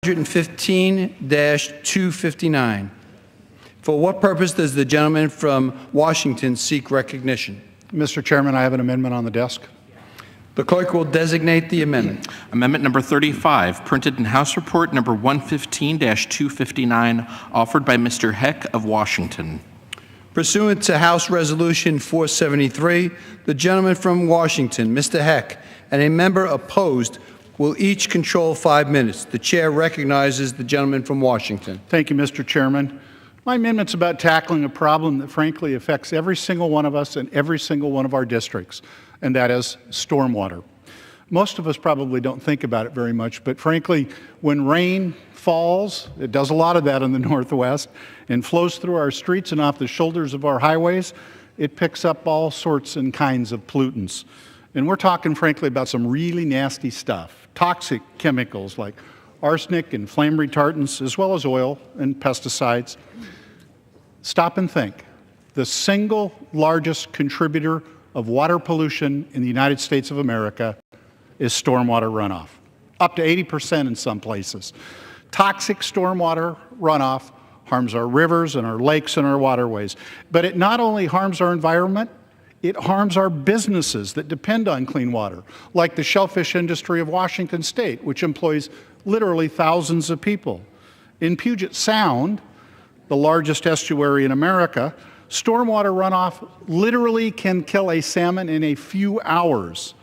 115-259. For what purpose does the gentleman from Washington seek recognition? Mr. Chairman, I have an amendment on the desk. The clerk will designate the amendment. Amendment number 35, printed in House Report number 115-259, offered by Mr. Heck of Washington. Pursuant to House Resolution 473, the gentleman from Washington, Mr. Heck, and a member opposed will each control 5 minutes. The chair recognizes the gentleman from Washington. Thank you, Mr. Chairman. My amendment's about tackling a problem that frankly affects every single one of us in every single one of our districts, and that is stormwater. Most of us probably don't think about it very much, but frankly, when rain falls, it does a lot of that in the Northwest, and flows through our streets and off the shoulders of our highways, it picks up all sorts and kinds of pollutants. And we're talking, frankly, about some really nasty stuff. Toxic chemicals like arsenic and flame retardants, as well as oil and pesticides. Stop and think. The single largest contributor of water pollution in the United States of America is stormwater runoff, up to 80% in some places. Toxic stormwater runoff harms our rivers and our lakes and our waterways. But it not only harms our environment, it harms our businesses that depend on clean water, like the shellfish industry of Washington State, which employs literally thousands of people. In Puget Sound, the largest estuary in America, stormwater runoff literally can kill a salmon in a few hours.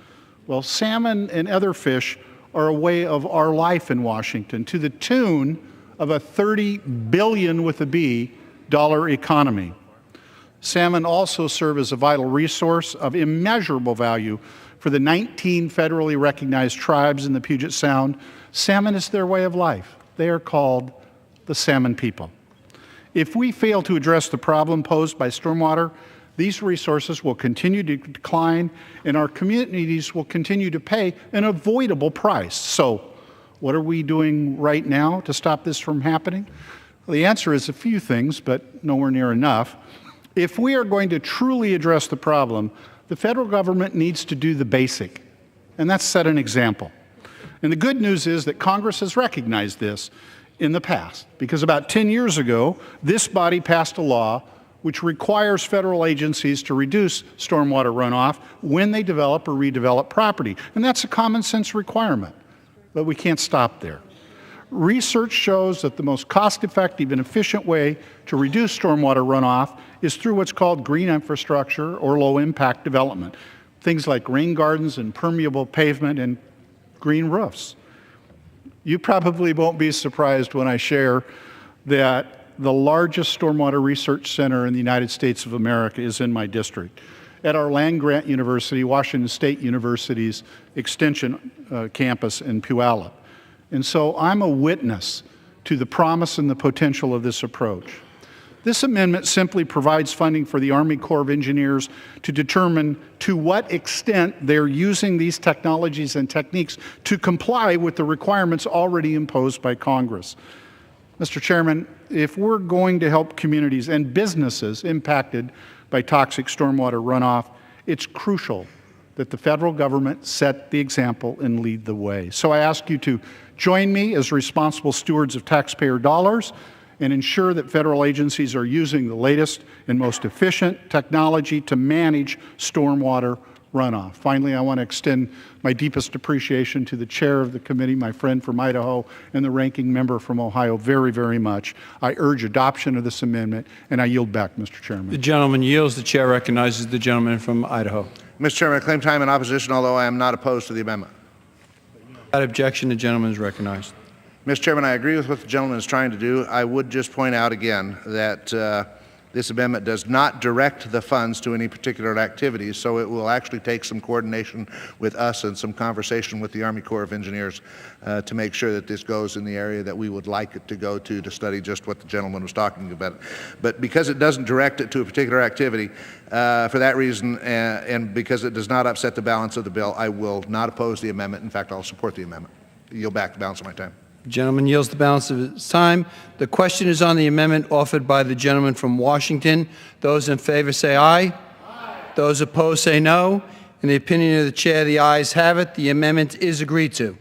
Well, salmon and other fish are a way of our life in Washington, to the tune of a $30 billion with a B dollar economy. Salmon also serve as a vital resource of immeasurable value for the 19 federally recognized tribes in the Puget Sound. Salmon is their way of life. They are called the salmon people. If we fail to address the problem posed by stormwater, these resources will continue to decline and our communities will continue to pay an avoidable price. So, what are we doing right now to stop this from happening? Well, the answer is a few things, but nowhere near enough. If we are going to truly address the problem, the federal government needs to do the basic, and that's set an example. And the good news is that Congress has recognized this in the past, because about 10 years ago, this body passed a law which requires federal agencies to reduce stormwater runoff when they develop or redevelop property. And that's a common sense requirement, but we can't stop there. Research shows that the most cost-effective and efficient way to reduce stormwater runoff is through what's called green infrastructure or low-impact development, things like rain gardens and permeable pavement and green roofs. You probably won't be surprised when I share that the largest stormwater research center in the United States of America is in my district, at our land-grant university, Washington State University's Extension campus in Puyallup. And so I'm a witness to the promise and the potential of this approach. This amendment simply provides funding for the Army Corps of Engineers to determine to what extent they're using these technologies and techniques to comply with the requirements already imposed by Congress. Mr. Chairman, if we're going to help communities and businesses impacted by toxic stormwater runoff, it's crucial that the federal government set the example and lead the way. So I ask you to join me as responsible stewards of taxpayer dollars and ensure that federal agencies are using the latest and most efficient technology to manage stormwater runoff. Finally, I want to extend my deepest appreciation to the chair of the committee, my friend from Idaho, and the ranking member from Ohio very, very much. I urge adoption of this amendment, and I yield back, Mr. Chairman. The gentleman yields. The chair recognizes the gentleman from Idaho. Mr. Chairman, I claim time in opposition, although I am not opposed to the amendment. Without objection, the gentleman is recognized. Mr. Chairman, I agree with what the gentleman is trying to do. I would just point out again that this amendment does not direct the funds to any particular activities, so it will actually take some coordination with us and some conversation with the Army Corps of Engineers to make sure that this goes in the area that we would like it to go to study just what the gentleman was talking about. But because it doesn't direct it to a particular activity, for that reason, and because it does not upset the balance of the bill, I will not oppose the amendment. In fact, I'll support the amendment. Yield back the balance of my time. The gentleman yields the balance of his time. The question is on the amendment offered by the gentleman from Washington. Those in favor say aye. Aye. Those opposed say no. In the opinion of the chair, the ayes have it. The amendment is agreed to.